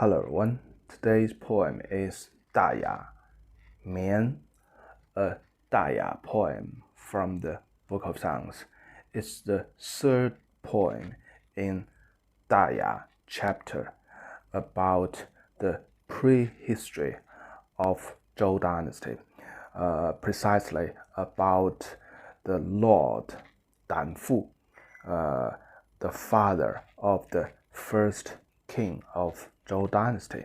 Hello everyone, today's poem is Daya, Man, a Daya poem from the Book of Songs. It's the third poem in Daya chapter about the prehistory of Zhou dynasty, precisely about the Lord Danfu, the father of the first king of Zhou dynasty.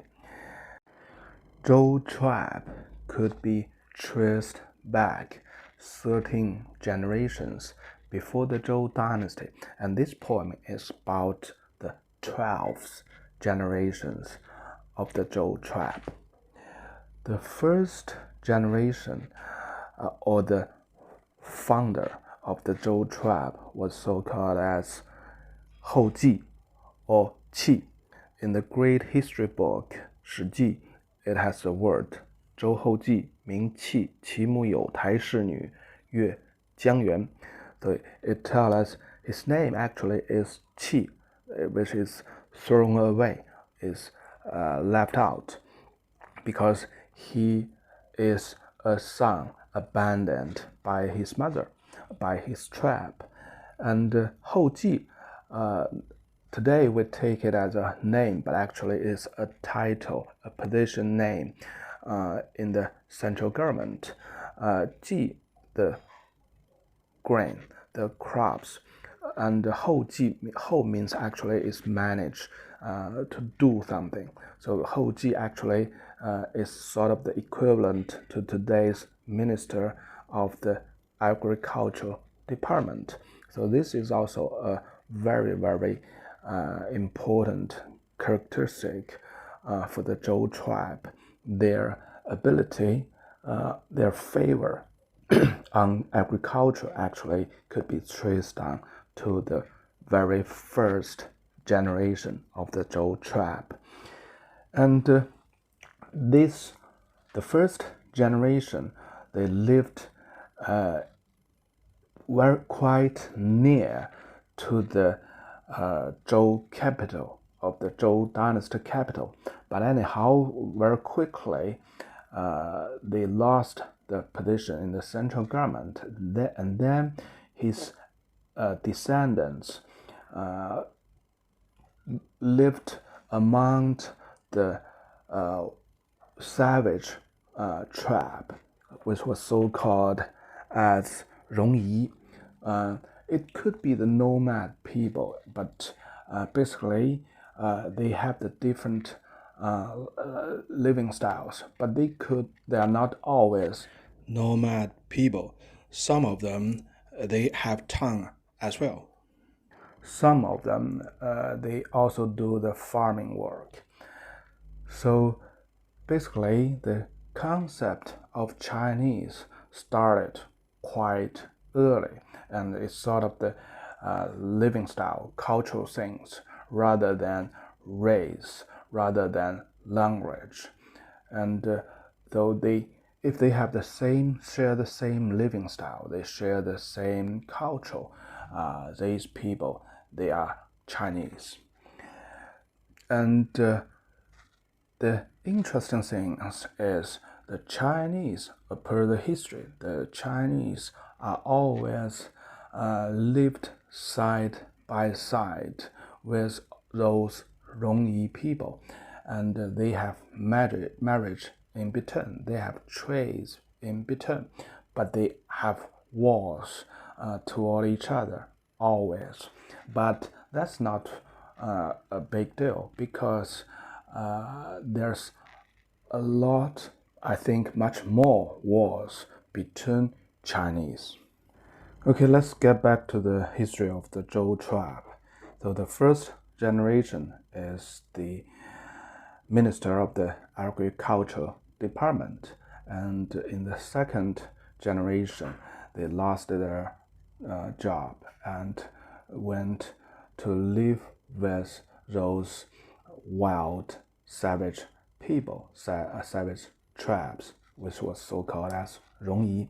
Zhou tribe could be traced back 13 generations before the Zhou dynasty, and this poem is about the 12th generations of the Zhou tribe. The first generation, or the founder of the Zhou tribe, was so-called as Hoji or Qi. In the great history book 史记, it has the word 周后季名契，其母有台氏女，曰江源. So it tells us his name actually is Qi, which is thrown away, is left out, because he is a son abandoned by his mother, by his tribe. And Hoji, today we take it as a name, but actually it's a title, a position name in the central government. Ji, the grain, the crops, and Hoji, Hou means actually is manage, to do something. So Hoji actually is sort of the equivalent to today's minister of the agricultural department. So this is also a very, very important characteristic for the Zhou tribe. Their ability, their favor on agriculture actually could be traced down to the very first generation of the Zhou tribe. And the first generation, they lived were quite near to the Zhou capital, of the Zhou dynasty capital. But anyhow, very quickly, they lost the position in the central government, and then his descendants lived among the savage tribe, which was so-called as Rongyi. It could be the nomad people, but basically they have the different living styles, but they are not always nomad people. Some of them, they have tongue as well. Some of them, they also do the farming work. So basically the concept of Chinese started quite early, and it's sort of the living style, cultural things, rather than race, rather than language. And though if they have share the same living style, they share the same culture, these people, they are Chinese. And the interesting thing is the Chinese, per the history, the Chinese are always lived side by side with those Rongyi people, and they have marriage in between, they have trades in between, but they have wars toward each other always. But that's not a big deal, because there's a lot, I think much more wars between Chinese. Okay, let's get back to the history of the Zhou tribe. So the first generation is the minister of the agriculture department, and in the second generation they lost their job and went to live with those wild savage people, savage tribes, which was so-called as Rongyi.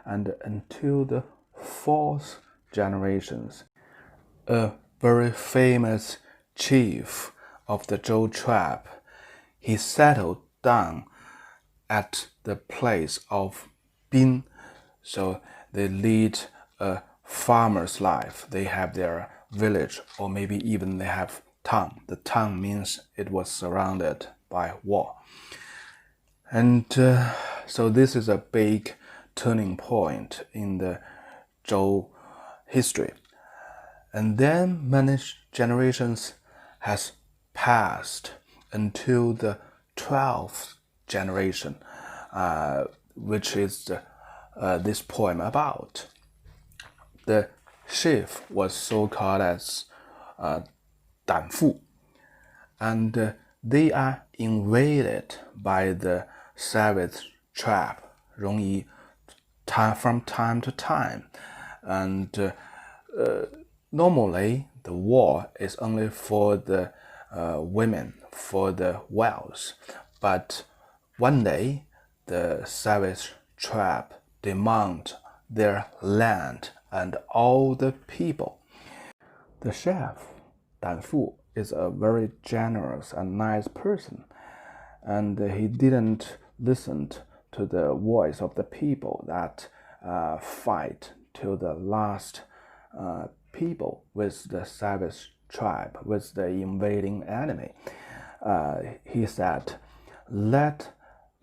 And until the fourth generations, a very famous chief of the Zhou tribe, he settled down at the place of Bin. So they lead a farmer's life. They have their village, or maybe even they have town. The town means it was surrounded by wall. And so this is a big turning point in the Zhou history. And then many generations has passed until the 12th generation, which is this poem about. The chief was so called as 胆父, and they are invaded by the savage tribe 容易 from time to time, and normally the war is only for the women, for the wealth, but one day the savage tribe demand their land and all the people. The chef, 胆父, is a very generous and nice person, and he didn't listen to the voice of the people that fight to the last people with the savage tribe, with the invading enemy. He said, let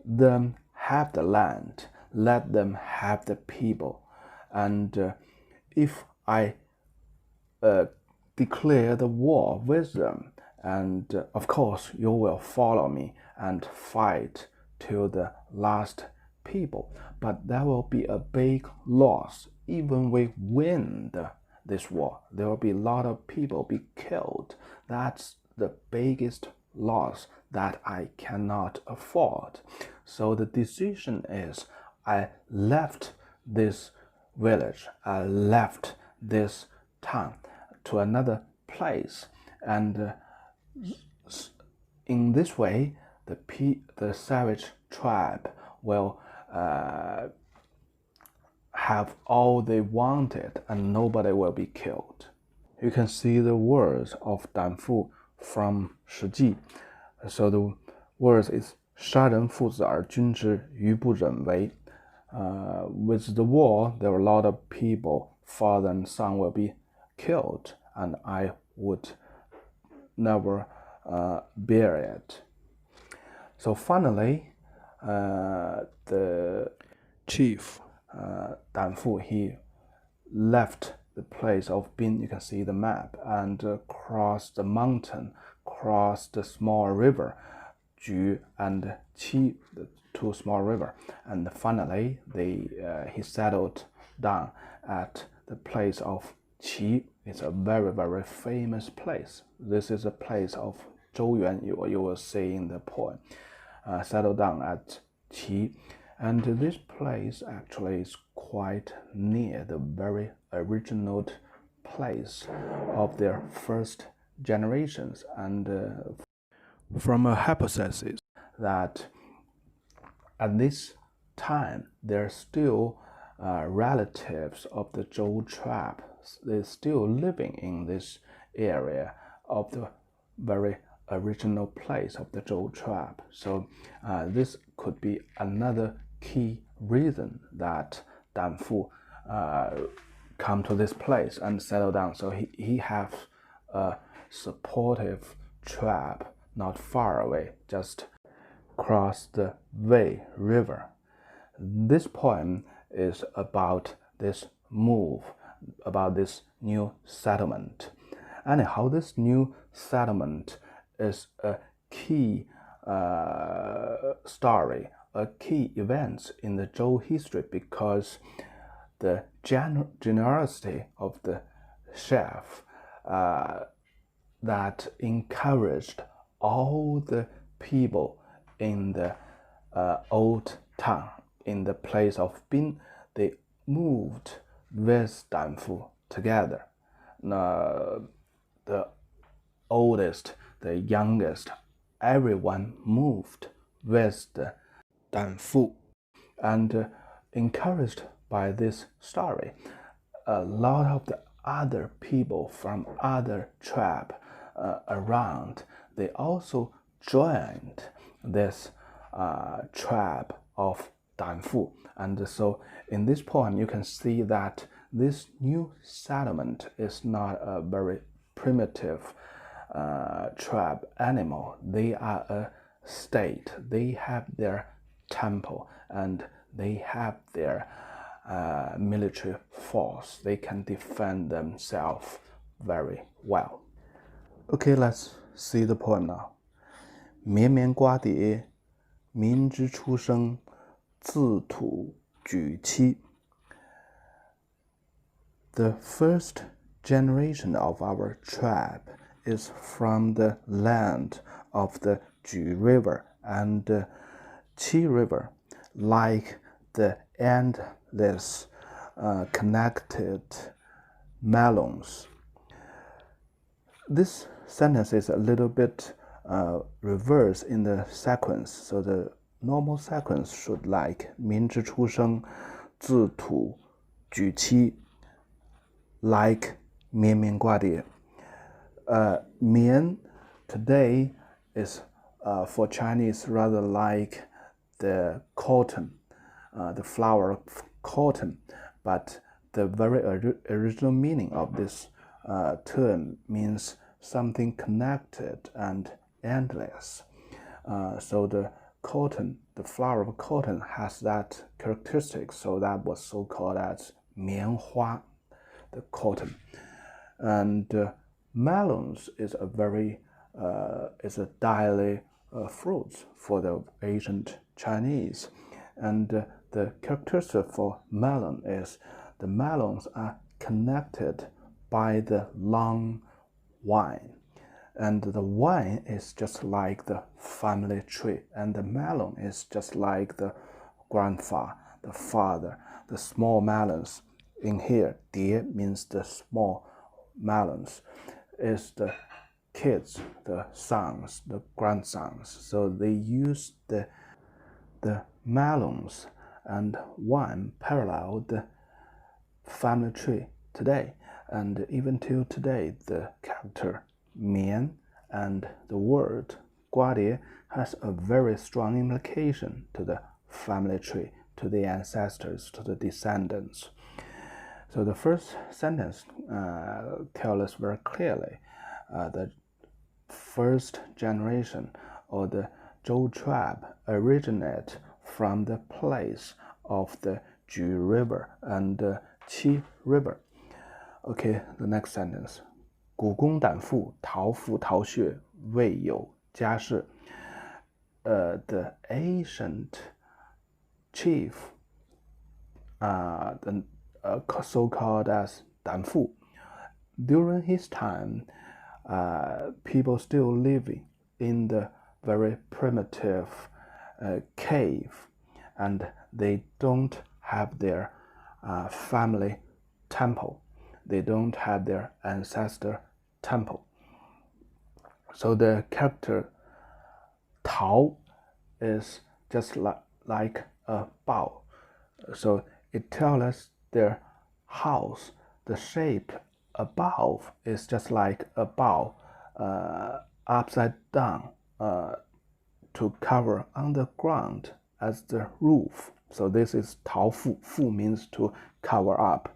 them have the land, let them have the people, and if I declare the war with them, and of course you will follow me and fight till the last people, but there will be a big loss. Even we win this war, there will be a lot of people be killed. That's the biggest loss that I cannot afford. So the decision is, I left this village, I left this town to another place, and in this way the savage tribe will have all they wanted and nobody will be killed. You can see the words of 胆父 from 史记. So the words is 杀人父子而君之于不忍为. With the war, there were a lot of people, father and son will be killed, and I would never bear it. So finally, the chief, 胆父, he left the place of Bin. You can see the map, and crossed the mountain, crossed the small river, Ju and Qi, the two small river, and finally he settled down at the place of Qi. It's a very, very famous place. This is a place of Zhou Yuan, you will see in the poem. Settled down at Qi, and this place actually is quite near the very original place of their first generations, and from a hypothesis that at this time there are still relatives of the Zhou tribe. They're still living in this area of the very original place of the Zhou tribe. So this could be another key reason that 胆父come to this place and settle down. So he have a supportive tribe not far away, just cross the Wei River. This poem is about this move, about this new settlement. Anyhow, this new settlement is a key story, a key event in the Zhou history, because the generosity of the chef that encouraged all the people in the old town, in the place of Bin, they moved with 胆父 together. The oldest, the youngest, everyone moved with the 胆父. And encouraged by this story, a lot of the other people from other tribe around, they also joined this tribe of Danfu. And so in this poem, you can see that this new settlement is not a very primitive tribe animal. They are a state. They have their temple and they have their military force. They can defend themselves very well. Okay, let's see the poem now. 绵绵瓜瓞，民之初生，自土举期。The first generation of our tribe is from the land of the Ju River and Qi River, like the endless connected melons. This sentence is a little bit reverse in the sequence, so the normal sequence should like 民之初生，自土举期 like 绵绵瓜瓞。绵 today is for Chinese rather like the cotton, the flower of cotton, but the very original meaning of this term means something connected and endless. So the cotton, the flower of cotton has that characteristic, so that was so called as 棉花, the cotton. And melons is a very is a daily fruit for the ancient Chinese, and the characteristic for melon is the melons are connected by the long vine, and the vine is just like the family tree, and the melon is just like the grandfather, the father. The small melons in here, 蝶 means the small melons, is the kids, the sons, the grandsons. So they use the melons and vine parallel the family tree today. And even till today, the character 绵 and the word 瓜瓞 has a very strong implication to the family tree, to the ancestors, to the descendants. So the first sentence tells us very clearly the first generation or the Zhou tribe originate from the place of the Ju River and Qi River. Okay, the next sentence. 古公胆父，陶父陶穴，未有家室。The ancient chief, so-called as 胆父, during his time, people still living in the very primitive cave, and they don't have their family temple. They don't have their ancestor temple. So the character 陶 is just like a bao. So it tells us their house, the shape above is just like a bao, upside down, to cover on the ground as the roof. So this is 陶父. Fu means to cover up.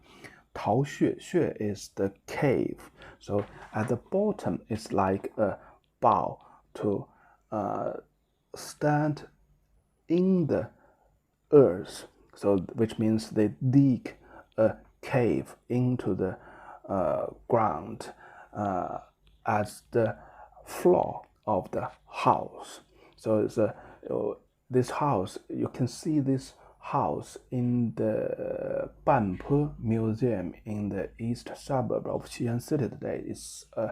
陶穴, xue is the cave. So at the bottom it's like a bao to stand in the earth. So which means they dig a cave into the ground as the floor of the house. So it's this house, you can see this house in the Banpo Museum in the east suburb of Xi'an City today. It's an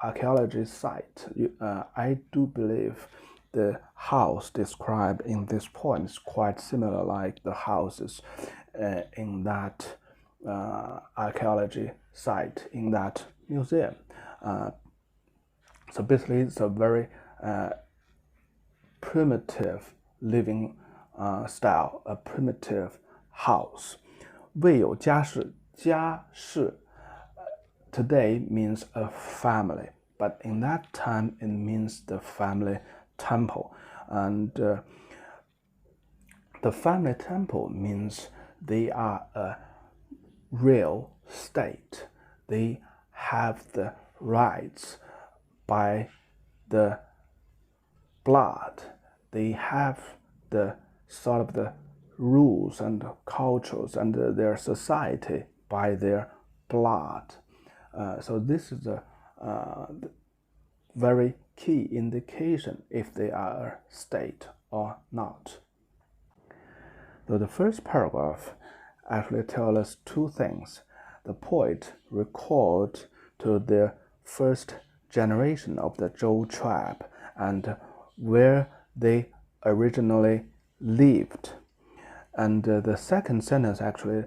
archaeology site. I do believe the house described in this poem is quite similar like the houses in that archaeology site in that museum. So basically it's a very primitive living style, a primitive house. 未有家室, 家室 today means a family, but in that time it means the family temple. And the family temple means they are a real state. They have the rights by the blood. They have the sort of the rules and cultures and their society by their blood. So this is a very key indication if they are a state or not. So the first paragraph actually tells us two things. The poet records to the first generation of the Zhou tribe and where they originally lived. And the second sentence actually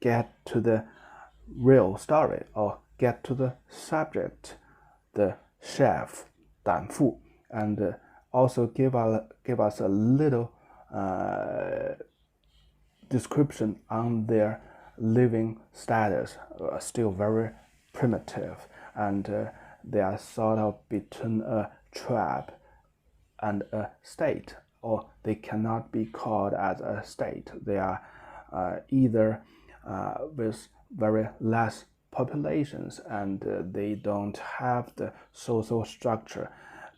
get to the real story or get to the subject, the chef, 胆父, and also give us a little description on their living status, still very primitive, and they are sort of between a tribe and a state, or they cannot be called as a state. They are either with very less populations and they don't have the social structure,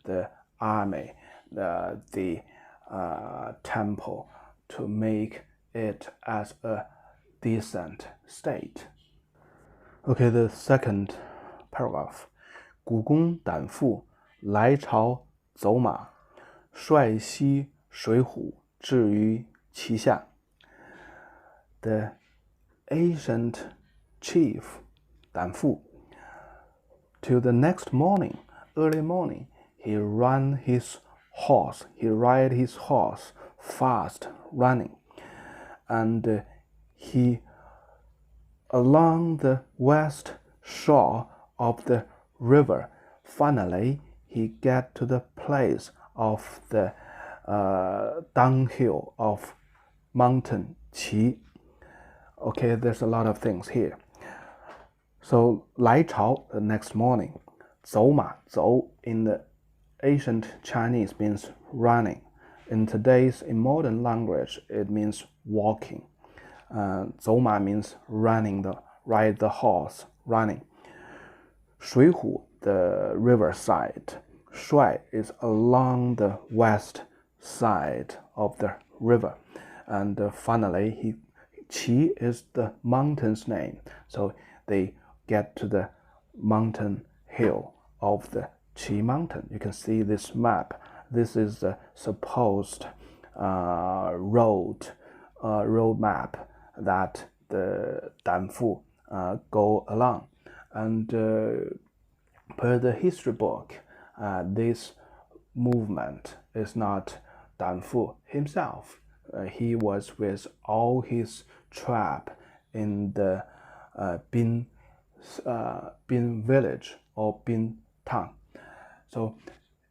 the army, the temple to make it as a decent state. Okay, the second paragraph. 古公胆父来朝走马，率西水浒置于旗下。The ancient chief 胆父 till the next morning, early morning, he ride his horse fast running, and he along the west shore of the river. Finally, he get to the place of the downhill of mountain Qi. Okay, there's a lot of things here. So 来朝 the next morning. 走马 走 in the ancient Chinese means running. In modern language, it means walking. 走马 means ride the horse, running. 水浒 the riverside. 率 is along the west side of the river. And finally, Qi is the mountain's name. So they get to the mountain hill of the Qi mountain. You can see this map. This is the supposed road map that the 胆父 go along. And per the history book, this movement is not 胆父 himself. He was with all his tribe in the Bin village or Bin town. So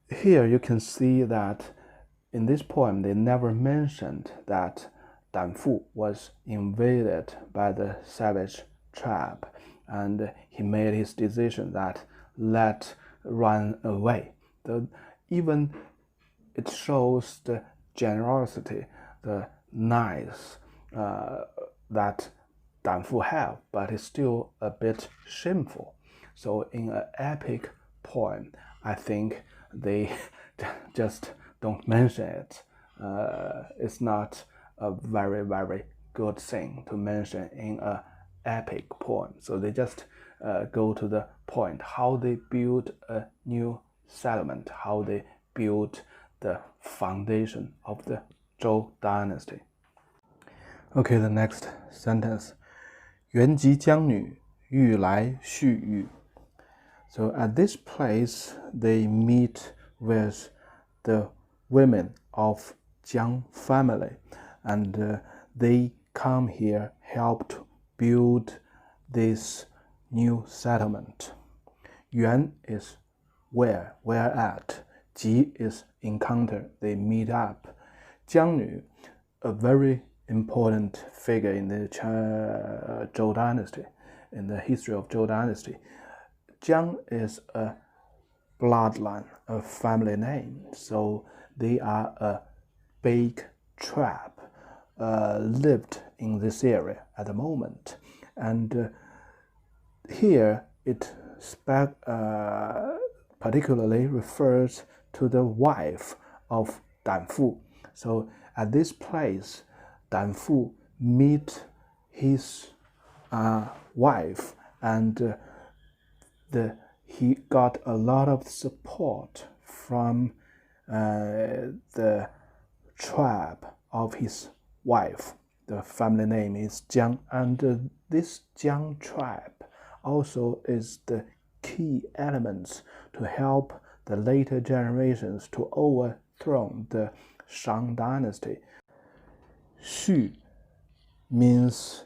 here you can see that in this poem they never mentioned that 胆父 was invaded by the savage tribe and he made his decision that let run away. Even it shows the generosity, the nice that 胆父 have, but it's still a bit shameful. So in an epic poem, I think they just don't mention it. It's not a very, very good thing to mention in an epic poem. So they just go to the point, how they build a new settlement, how they build the foundation of the Zhou dynasty. Okay, the next sentence. 原籍江女，欲来续玉. So at this place, they meet with the women of Jiang family, and they come here, help to build this new settlement. 原 is where at. 籍 is encounter, they meet up. 江女, a very important figure in the Zhou dynasty, in the history of Zhou dynasty. Jiang is a bloodline, a family name. So they are a big tribe lived in this area at the moment. And here it particularly refers to the wife of Danfu. So at this place, Danfu meet his wife, and he got a lot of support from the tribe of his wife. The family name is Jiang, and this Jiang tribe also is the key elements to help the later generations to overthrow the Shang dynasty. Xu means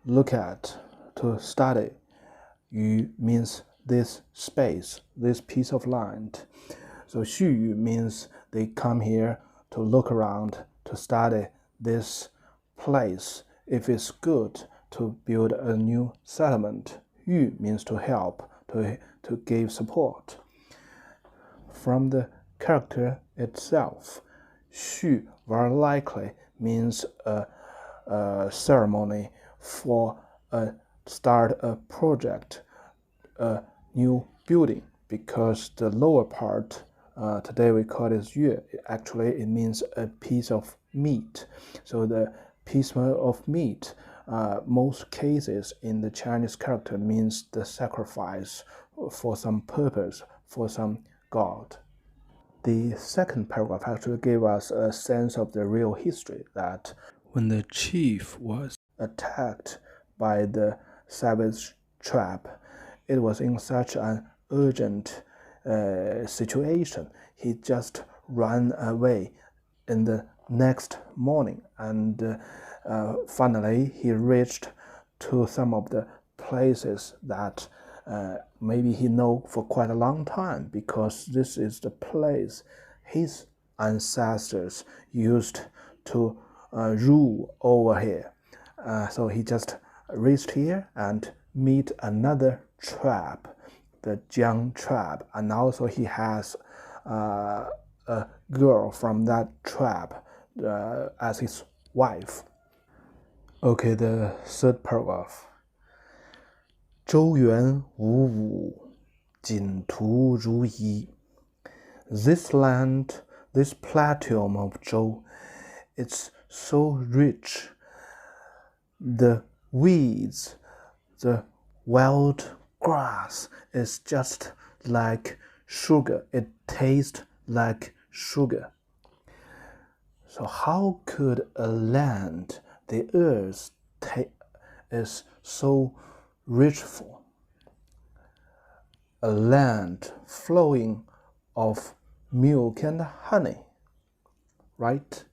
look at, to study. Yu means this space, this piece of land. So Xu Yu means they come here to look around, to study this place, if it's good to build a new settlement. Yu means to help, to give support. From the character itself, Xu very likely means a ceremony for start a project, a new building, because the lower part, today we call it Yue, actually it means a piece of meat. So the piece of meat, most cases in the Chinese character, means the sacrifice for some purpose, for some god. The second paragraph actually gave us a sense of the real history, that when the chief was attacked by the savage tribe, it was in such an urgent situation. He just ran away in the next morning, and finally he reached to some of the places that maybe he know for quite a long time, because this is the place his ancestors used to rule over here. So he just reached here and meet another tribe, the Jiang tribe, and also he has a girl from that tribe as his wife. Okay, the third paragraph. 周原膴膴，锦图如飴. This land, this plateau of Zhou, it's so rich. The weeds, the wild grass is just like sugar. It tastes like sugar. So how could a land, the earth, is so richful? A land flowing of milk and honey, right?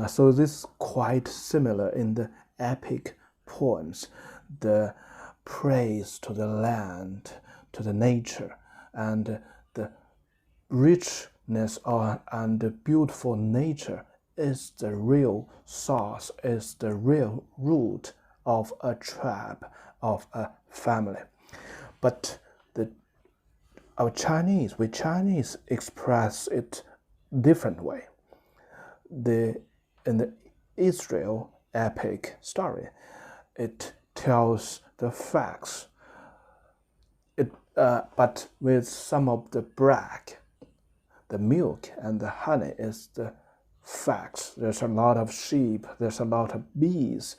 So this is quite similar in the epic poems, the praise to the land, to the nature, and the richness and the beautiful nature is the real source, is the real root of a tribe, of a family. But we Chinese express it different way. In the Israel epic story, it tells the facts, but with some of the brag. The milk and the honey is the facts. There's a lot of sheep, there's a lot of bees,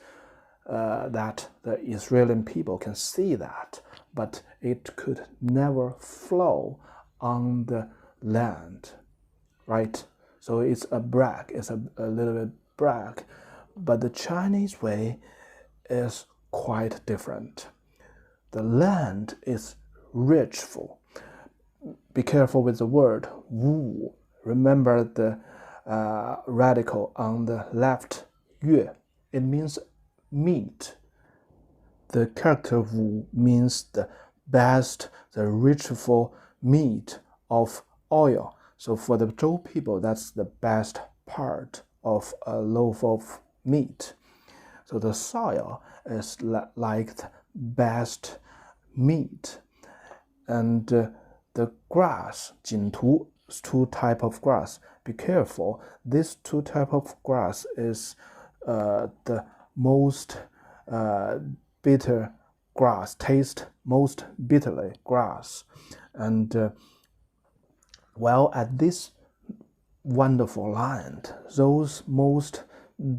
that the Israeli people can see that, but it could never flow on the land, right? So it's a brag, it's a little bit brag, but the Chinese way is quite different. The land is richful. Be careful with the word wu. Remember the radical on the left, yue. It means meat. The character wu means the best, the richful meat of oil. So for the Zhou people, that's the best part of a loaf of meat. So the soil is like the best meat. And the grass, 锦荼, two type of grass. Be careful. This two type of grass is the most bitter grass, taste most bitterly grass. And well, at this wonderful land, those most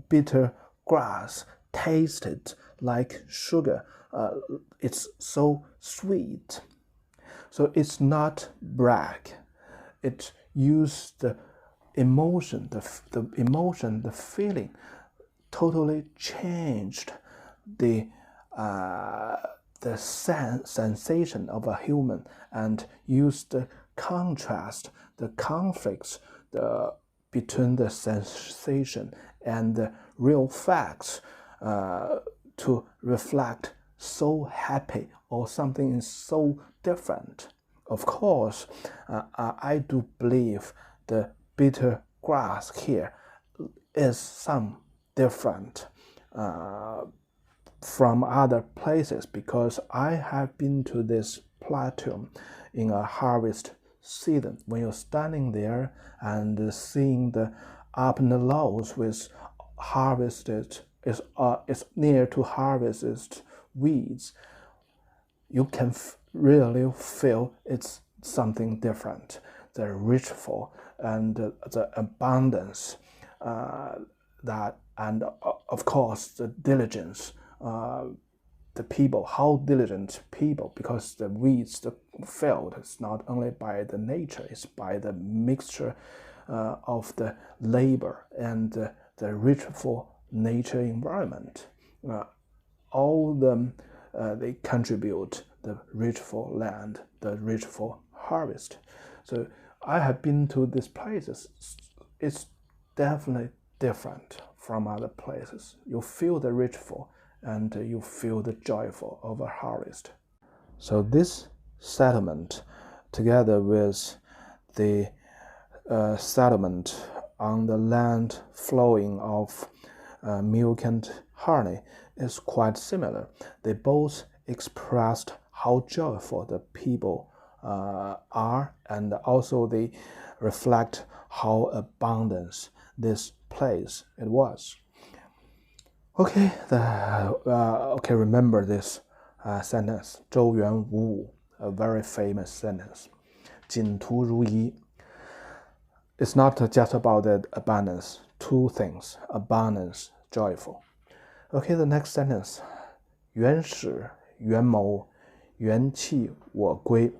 bitter grass tasted like sugar. It's so sweet. So it's not brag. It used the emotion, the emotion, the feeling, totally changed the sensation of a human, and used the contrast, the conflicts between the sensation and the real facts to reflect so happy or something is so different. Of course, I do believe the bitter grass here is some different from other places, because I have been to this plateau in a harvest season. When you're standing there and seeing the up and the lows with harvested, is near to harvested weeds, you can really feel it's something different. The ritual and the abundance that, and of course the diligence, the people, how diligent people, because the weeds, the field is not only by the nature, it's by the mixture of the labor and the ritual nature environment. All them they contribute the ritual land, the ritual harvest. So I have been to these places. It's definitely different from other places. You feel the ritual and you feel the joyful of a harvest. So this settlement, together with the settlement on the land flowing of milk and honey, is quite similar. They both expressed how joyful the people are, and also they reflect how abundant this place it was. Okay, remember this sentence, 周原膴膴, a very famous sentence. 锦荼如飴. It's not just about the abundance, two things, abundance, joyful. Okay, the next sentence, 原始元谋元气我归.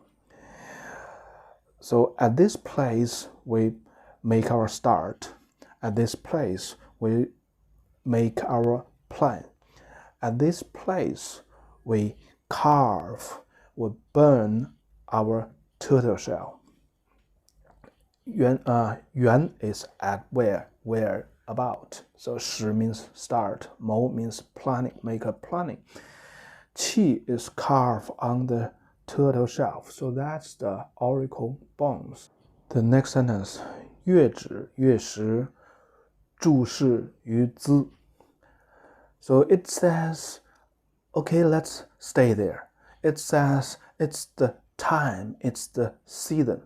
So at this place we make our start. At this place we make our plan. At this place we carve, we burn our turtle shell. 原 is at where about. So 始 means start, 谋 means planning, make a planning. 气 is carved on the turtle shell. So that's the oracle bones. The next sentence, 月止月食注释于兹. So it says, okay, let's stay there. It says it's the time, it's the season,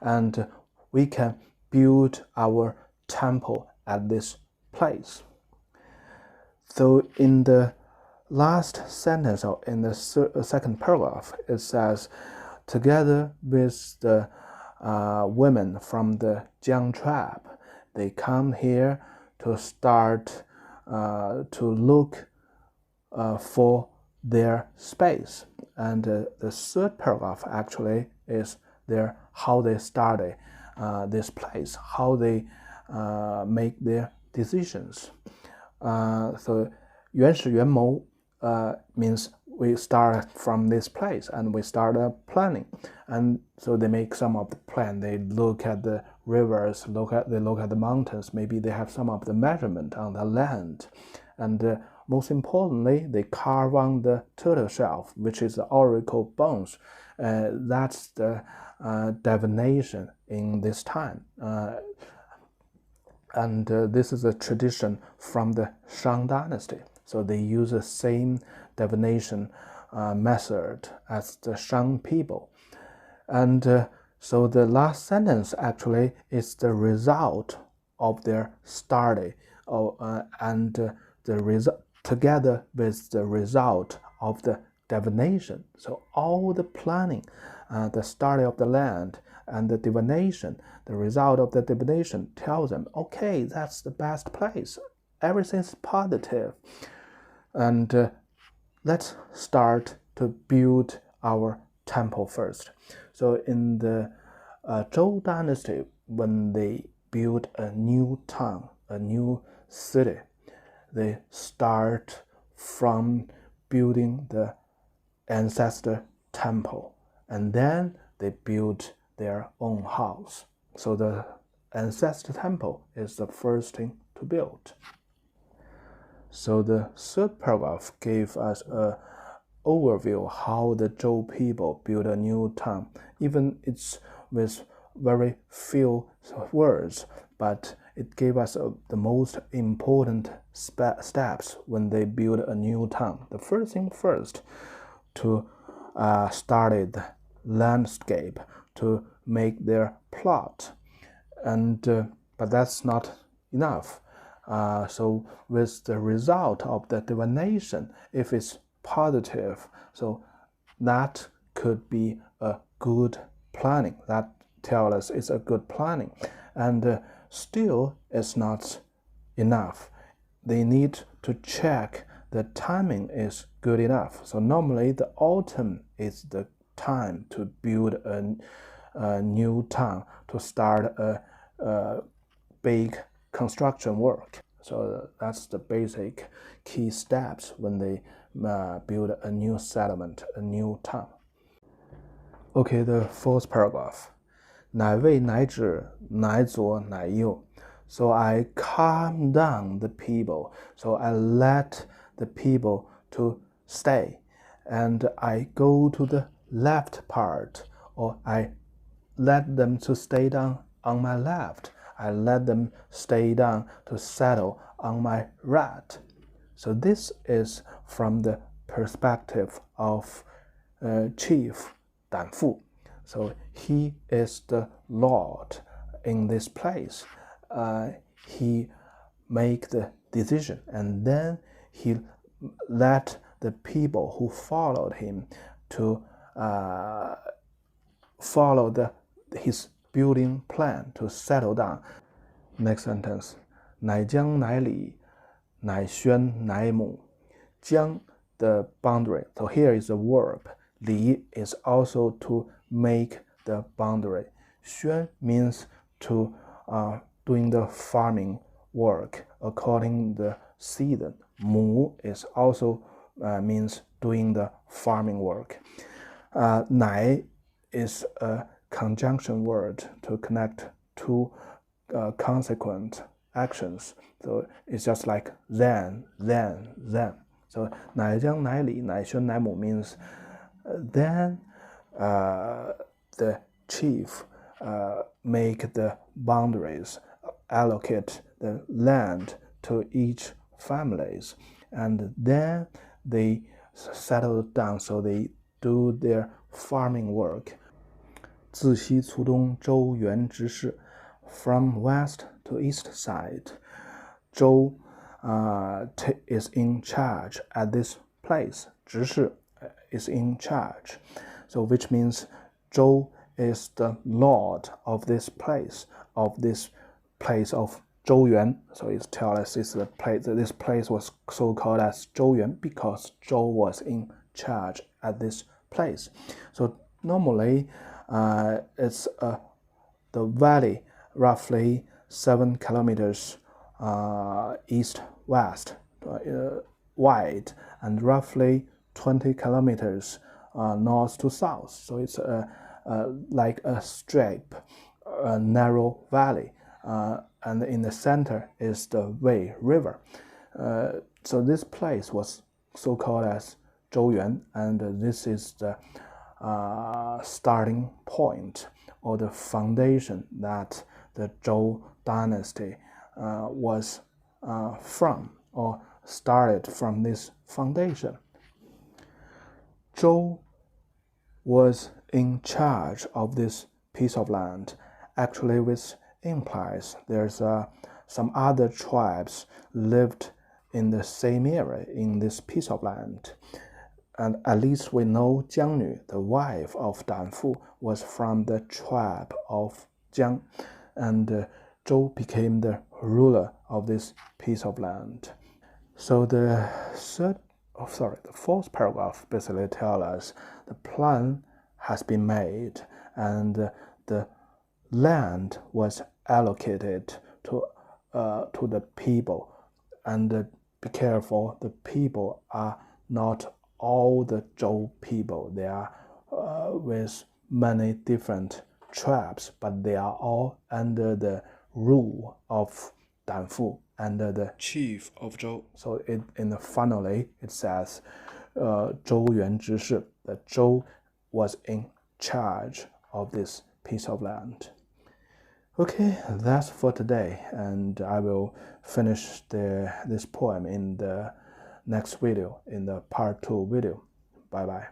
and we can build our temple at this place. So in the last sentence, or in the second paragraph, it says, together with the women from the Jiang tribe, they come here to start to look for their space. And the third paragraph actually is their how they study this place, how they make their decisions. So 原始元谋 means we start from this place and we start planning. And so they make some of the plan. They look at the rivers, they look at the mountains. Maybe they have some of the measurement on the land. And most importantly, they carve on the turtle shell, which is the oracle bones. That's the divination in this time. And this is a tradition from the Shang dynasty. So they use the same divination method as the Shang people. And so the last sentence actually is the result of their study, the result together with the result of the divination. So all the planning, the study of the land, and the divination, the result of the divination tells them, okay, that's the best place. Everything's positive. And let's start to build our temple first. So in the Zhou dynasty, when they build a new town, a new city, they start from building the ancestor temple, and then they build their own house. So the ancestor temple is the first thing to build. So the third paragraph gave us an overview how the Zhou people built a new town. Even it's with very few words, but it gave us the most important steps when they build a new town. The first thing first, to study the landscape, to make their plot, but that's not enough. So with the result of the divination, if it's positive, so that could be a good planning. That tells us it's a good planning. And still it's not enough. They need to check the timing is good enough. So normally the autumn is the time to build a new town, to start a big construction work. So that's the basic key steps when they build a new settlement, a new town. Okay, the fourth paragraph. 乃魏乃止乃左乃右. So I calm down the people. So I let the people to stay. And I go to the left part, or I let them to stay down on my left. I let them stay down to settle on my right. So this is from the perspective of Chief Danfu. So he is the Lord in this place. He make the decision, and then he let the people who followed him to follow his building plan, to settle down. Next sentence. 乃江乃里乃宣乃母. Jiang, the boundary. So here is a verb. Li is also to make the boundary. Xuan means to doing the farming work according the season. Mu is also means doing the farming work. Nai is a conjunction word to connect two consequent actions. So it's just like then. So 乃江乃里乃宣乃母 means then the chief make the boundaries, allocate the land to each families, and then they settle down, so they do their farming work. 自西卒东周原之氏. From west to east side, Zhou is in charge at this place. 执事 is in charge. So which means Zhou is the lord of this place of Zhou Yuan. So it tells us this place was so called as Zhou Yuan because Zhou was in charge at this place. So normally it's the valley roughly 7 kilometers east-west wide, and roughly 20 kilometers north to south. So it's like a strip, a narrow valley, and in the center is the Wei River. So this place was so called as Zhou Yuan, and this is the starting point or the foundation that the Zhou dynasty was from, or started from this foundation. Zhou was in charge of this piece of land. Actually, which implies there's some other tribes lived in the same area in this piece of land. And at least we know Jiangnu, the wife of Danfu, was from the tribe of Jiang, and Zhou became the ruler of this piece of land. So the fourth paragraph basically tells us the plan has been made and the land was allocated to the people. And be careful, the people are not all the Zhou people. They are with many different tribes, but they are all under the rule of Danfu, under the chief of Zhou. So finally it says 周原膴膴, that Zhou was in charge of this piece of land. Okay, that's for today, and I will finish this poem in the next video, in the part 2 video. Bye bye.